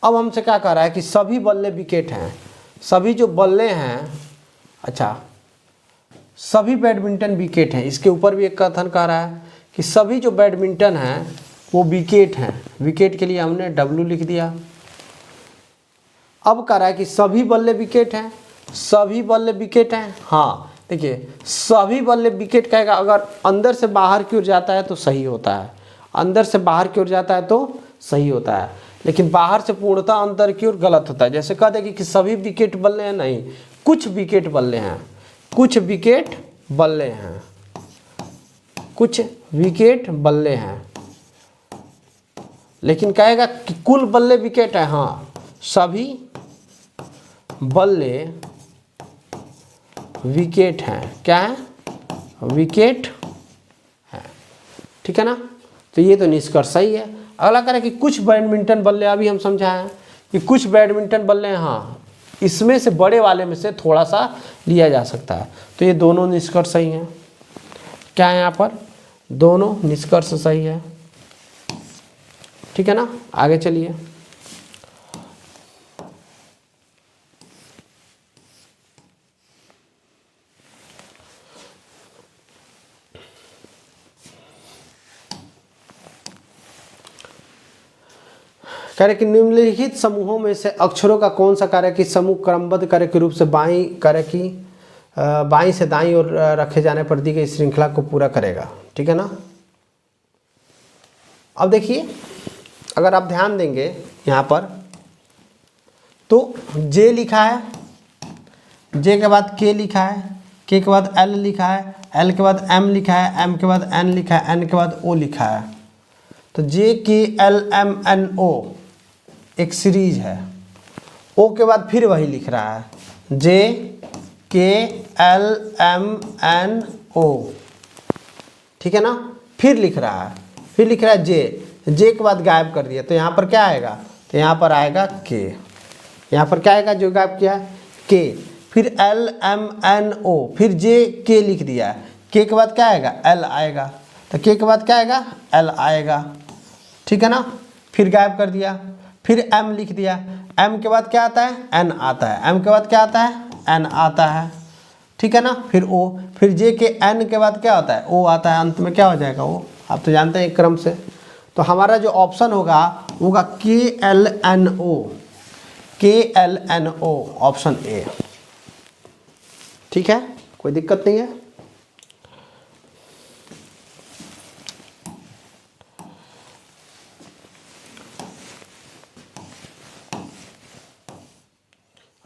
अब हमसे क्या कह रहा है कि सभी बल्ले विकेट हैं। सभी जो बल्ले हैं, अच्छा, सभी बैडमिंटन विकेट हैं। इसके ऊपर भी एक कथन कह रहा है कि सभी जो बैडमिंटन हैं वो विकेट हैं। विकेट के लिए हमने डब्ल्यू लिख दिया। अब कह रहा है कि सभी बल्ले विकेट हैं। सभी बल्ले विकेट हैं, हाँ देखिए, सभी बल्ले विकेट कहेगा, अगर अंदर से बाहर की ओर जाता है तो सही होता है, अंदर से बाहर की ओर जाता है तो सही होता है, लेकिन बाहर से पूर्णतः अंदर की ओर गलत होता है। जैसे कह देगी कि सभी विकेट बल्ले हैं, नहीं, कुछ विकेट बल्ले हैं, कुछ विकेट बल्ले हैं, कुछ विकेट बल्ले हैं। लेकिन कहेगा कि कुल बल्ले विकेट है, हाँ, सभी बल्ले विकेट हैं। क्या है? विकेट है, ठीक है ना। तो ये तो निष्कर्ष सही है। अगला करें कि कुछ बैडमिंटन बल्ले, अभी हम समझाए हैं कि कुछ बैडमिंटन बल्ले, हाँ, इसमें से बड़े वाले में से थोड़ा सा लिया जा सकता है। तो ये दोनों निष्कर्ष सही हैं। क्या है यहाँ पर? दोनों निष्कर्ष सही है, ठीक है ना। आगे चलिए। कह रहे कि निम्नलिखित समूहों में से अक्षरों का कौन सा कार्य कि समूह क्रमबद्ध कार्य के रूप से बाईं से दाईं ओर रखे जाने पर दी गई श्रृंखला को पूरा करेगा, ठीक है ना। अब देखिए, अगर आप ध्यान देंगे यहाँ पर तो जे लिखा है, जे के बाद के लिखा है, के बाद एल लिखा है, एल के बाद एम लिखा है, एम के बाद एन लिखा है, एन के बाद ओ लिखा है। तो जे के एल एम एन ओ एक सीरीज है। ओ के बाद फिर वही लिख रहा है, जे के एल एम एन ओ, ठीक है ना। फिर लिख रहा है, फिर लिख रहा है जे, जे के बाद गायब कर दिया, तो यहाँ पर क्या आएगा? तो यहाँ पर आएगा के, यहाँ पर क्या आएगा जो गायब किया है, के, फिर LMNO, फिर JK लिख दिया है, के के बाद क्या आएगा, L आएगा, तो के के बाद क्या आएगा, L आएगा, ठीक है ना। फिर गायब कर दिया, फिर M लिख दिया, M के बाद क्या आता है, N आता है, M के बाद क्या आता है, N आता है, ठीक है ना। फिर O, फिर J के N के बाद क्या होता है, O आता है, अंत में क्या हो जाएगा O, आप तो जानते हैं एक क्रम से। तो हमारा जो ऑप्शन होगा KLNO, KLNO ऑप्शन ए, ठीक है, कोई दिक्कत नहीं है।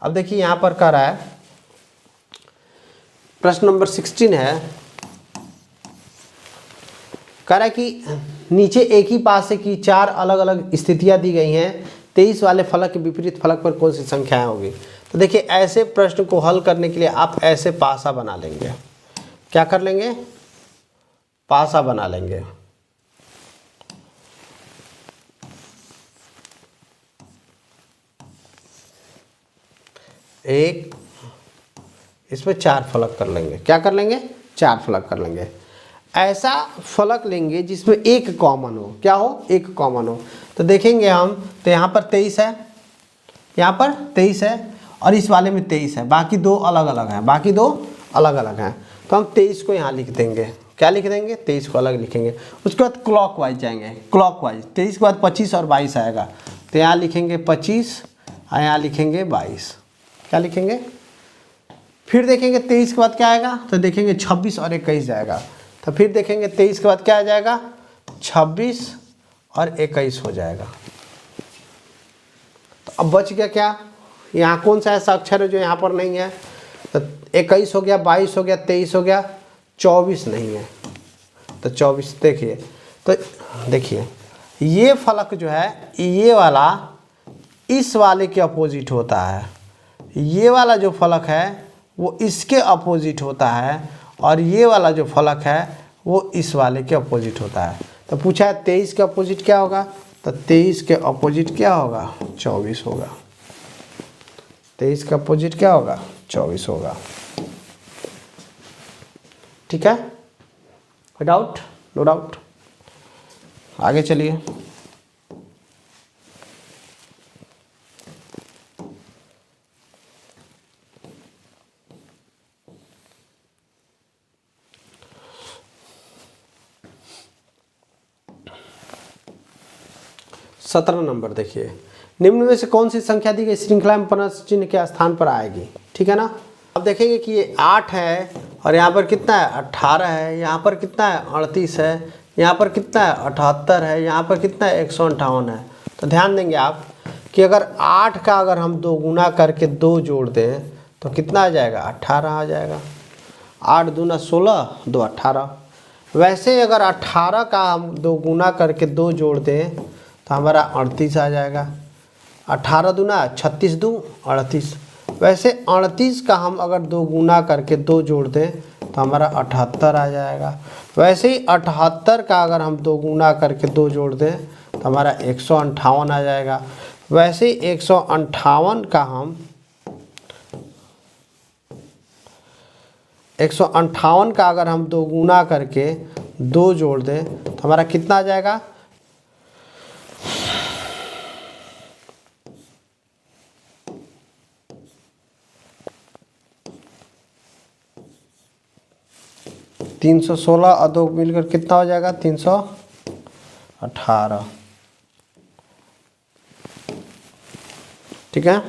अब देखिए यहाँ पर कह रहा है, प्रश्न नंबर 16 है, कह रहा है कि नीचे एक ही पासे की 4 अलग अलग स्थितियां दी गई हैं, 23 वाले फलक के विपरीत फलक पर कौन सी संख्याएं होगी। तो देखिए ऐसे प्रश्न को हल करने के लिए आप ऐसे पासा बना लेंगे, क्या कर लेंगे, पासा बना लेंगे। एक, इसमें 4 फलक कर लेंगे, क्या कर लेंगे, 4 फलक कर लेंगे। ऐसा फलक लेंगे जिसमें एक कॉमन हो, क्या हो, एक कॉमन हो। तो देखेंगे हम, तो यहाँ पर 23 है, यहाँ पर 23 है, और इस वाले में 23 है, बाकी 2 अलग अलग हैं, बाकी 2 अलग अलग हैं। तो हम 23 को यहाँ लिख देंगे, क्या लिख देंगे, 23 को अलग लिखेंगे। उसके बाद क्लॉकवाइज जाएंगे, क्लॉकवाइज 23 के बाद 25 और 22 आएगा, तो यहाँ लिखेंगे 25 और यहाँ लिखेंगे 22, क्या लिखेंगे। फिर देखेंगे 23 के बाद क्या आएगा, तो देखेंगे 26 और 21 जाएगा, तो फिर देखेंगे 23 के बाद क्या आ जाएगा, 26 और 21 हो जाएगा। तो अब बच गया क्या, यहाँ कौन सा ऐसा अक्षर है जो यहाँ पर नहीं है, तो 21 हो गया, 22 हो गया, 23 हो गया, 24 नहीं है, तो 24 देखिए। तो देखिए ये फलक जो है, ये वाला इस वाले के अपोजिट होता है, ये वाला जो फलक है वो इसके अपोजिट होता है, और ये वाला जो फलक है वो इस वाले के अपोजिट होता है। तो पूछा है 23 के अपोजिट क्या होगा, तो 23 के अपोजिट क्या होगा, 24 होगा। 23 का अपोजिट क्या होगा, 24 होगा, ठीक है, कोई डाउट, नो डाउट। आगे चलिए, सत्रह नंबर देखिए, निम्न में से कौन सी संख्या दी गई श्रृंखला में प्लस चिन्ह के स्थान पर आएगी, ठीक है ना। अब देखेंगे कि ये 8 है, और यहाँ पर कितना है, 18 है, यहाँ पर कितना है, 38 है, यहाँ पर कितना है, 78 है, यहाँ पर कितना है, 158 है। तो ध्यान देंगे आप कि अगर 8 का अगर हम 2 गुना करके 2 जोड़ दें तो कितना आ जाएगा, 18 आ जाएगा। 8 दूना 16, 2 18। वैसे अगर 18 का हम 2 गुना करके 2 जोड़ दें तो हमारा 38 आ जाएगा। 18 दूना 36, 2 38। वैसे 38 का हम अगर 2 गुना करके 2 जोड़ दें तो हमारा 78 आ जाएगा। वैसे ही 78 का अगर हम 2 गुना करके 2 जोड़ दें तो हमारा 158 आ जाएगा। वैसे ही 158 का हम 158 का अगर हम 2 गुना करके 2 जोड़ दें तो हमारा कितना आ जाएगा, 316 और 2 मिलकर कितना हो जाएगा, 318, ठीक है।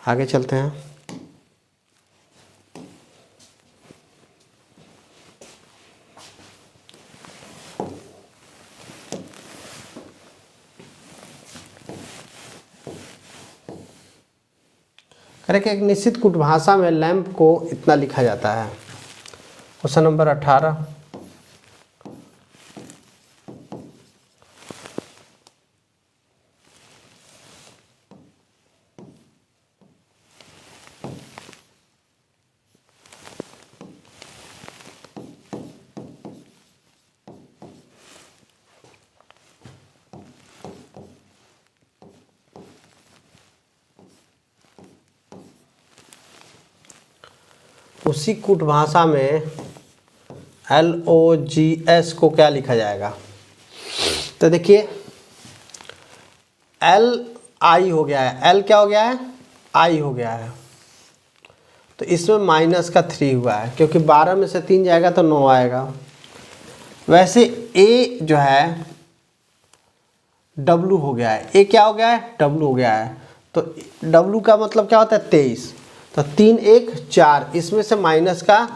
आगे चलते हैं। करें कि एक निश्चित कूट भाषा में लैंप को इतना लिखा जाता है। क्वेश्चन नंबर 18, उसी कूट भाषा में LOGS को क्या लिखा जाएगा? तो देखिए LI हो गया है, L क्या हो गया है? I हो गया है। तो इसमें माइनस का 3 हुआ है, क्योंकि 12 में से 3 जाएगा तो 9 आएगा। वैसे A जो है W हो गया है। A क्या हो गया है? W हो गया है। तो W का मतलब क्या होता है? 23। तो 3 1 4, इसमें से माइनस का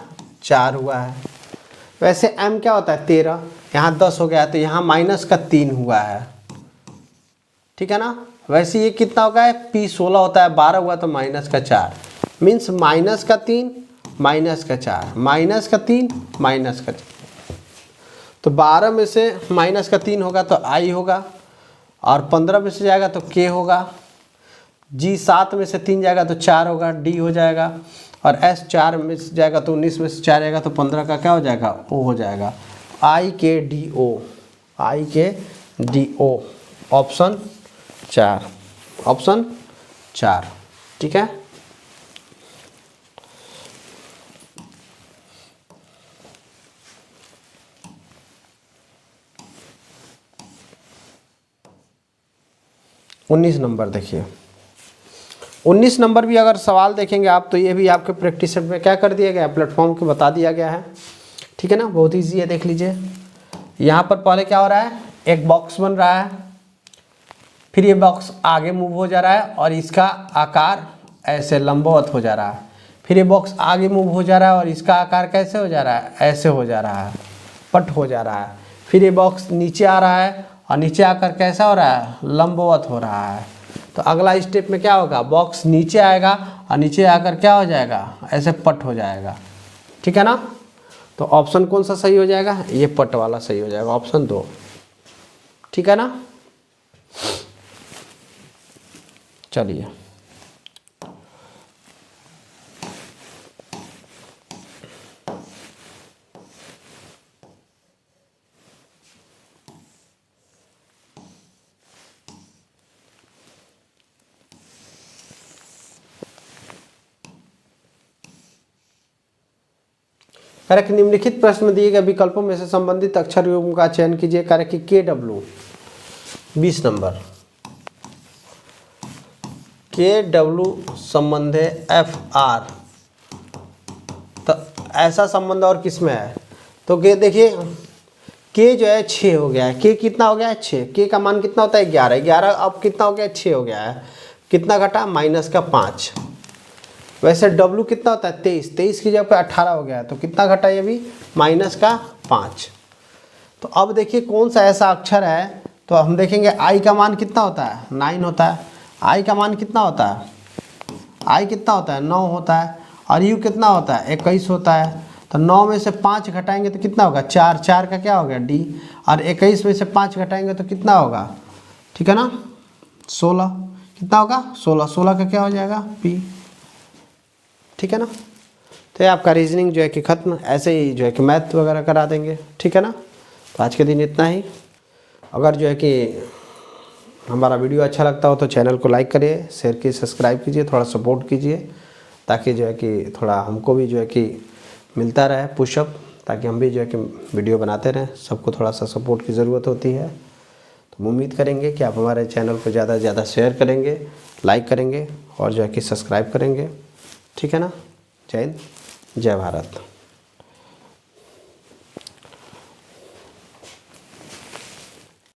4 हुआ है। वैसे M क्या होता है? 13, यहाँ 10 हो गया है, तो यहाँ माइनस का 3 हुआ है, ठीक है ना। वैसे ये कितना होगा है? P 16 होता है, 12 हुआ तो माइनस का 4, मीन्स माइनस का 3 माइनस का 4 माइनस का 3 माइनस का 4। तो 12 में से माइनस का 3 होगा तो I होगा, और 15 में से जाएगा तो K होगा, G 7 में से 3 जाएगा तो 4 होगा, D हो जाएगा, और S 4 में से जाएगा तो 19 में से 4 जाएगा तो 15 का क्या हो जाएगा? O हो जाएगा। IKDO, IKDO ऑप्शन 4, ऑप्शन 4, ठीक है। उन्नीस नंबर देखिए, 19 नंबर भी अगर सवाल देखेंगे आप तो ये भी आपके प्रैक्टिस सेट में क्या कर दिया गया है? प्लेटफॉर्म के बता दिया गया है, ठीक है ना। बहुत ईजी है, देख लीजिए। यहाँ पर पहले क्या हो रहा है? एक बॉक्स बन रहा है, फिर ये बॉक्स आगे मूव हो जा रहा है और इसका आकार ऐसे लंबवत हो जा रहा है। फिर ये बॉक्स आगे मूव हो जा रहा है और इसका आकार कैसे हो जा रहा है? ऐसे हो जा रहा है, पट हो जा रहा है। फिर ये बॉक्स नीचे आ रहा है और नीचे आकर कैसा हो रहा है? लंबवत हो रहा है। तो अगला स्टेप में क्या होगा? बॉक्स नीचे आएगा और नीचे आकर क्या हो जाएगा? ऐसे पट हो जाएगा, ठीक है ना। तो ऑप्शन कौन सा सही हो जाएगा? ये पट वाला सही हो जाएगा, ऑप्शन 2, ठीक है ना। चलिए कार्य के निम्नलिखित प्रश्न में दिए गए विकल्पों में से संबंधित अक्षर युग्म का चयन कीजिए। कार्य की KW 20 नंबर, KW संबंध है FR। तो ऐसा संबंध और किस में है? तो के देखिए K जो है 6 हो गया है। K कितना हो गया है? 6। K का मान कितना होता है? 11। 11 अब कितना हो गया? 6 हो गया है। कितना घटा? माइनस का 5। वैसे W कितना होता है? 23। 23 की जगह पे 18 हो गया है, तो कितना घटा? ये भी माइनस का 5। तो अब देखिए कौन सा ऐसा अक्षर है, तो हम देखेंगे I का मान कितना होता है? 9 होता है। I का मान कितना होता है? I कितना होता है? 9 होता है। और U कितना होता है? 21 होता है। तो 9 में से 5 घटाएंगे तो कितना होगा? 4। 4 का क्या हो गया? D। और 21 में से 5 घटाएंगे तो कितना होगा? ठीक है ना, 16। कितना होगा? 16। 16 का क्या हो जाएगा? P, ठीक है ना। तो ये आपका रीजनिंग जो है कि ख़त्म। ऐसे ही जो है कि मैथ वगैरह करा देंगे, ठीक है ना। तो आज के दिन इतना ही। अगर जो है कि हमारा वीडियो अच्छा लगता हो तो चैनल को लाइक करिए, शेयर कीजिए, सब्सक्राइब कीजिए, थोड़ा सपोर्ट कीजिए, ताकि जो है कि थोड़ा हमको भी जो है कि मिलता रहे पुशअप, ताकि हम भी जो है कि वीडियो बनाते रहें। सबको थोड़ा सा सपोर्ट की ज़रूरत होती है। तो उम्मीद करेंगे कि आप हमारे चैनल को ज़्यादा से ज़्यादा शेयर करेंगे, लाइक करेंगे और जो है कि सब्सक्राइब करेंगे, ठीक है ना। जय हिंद, जय भारत।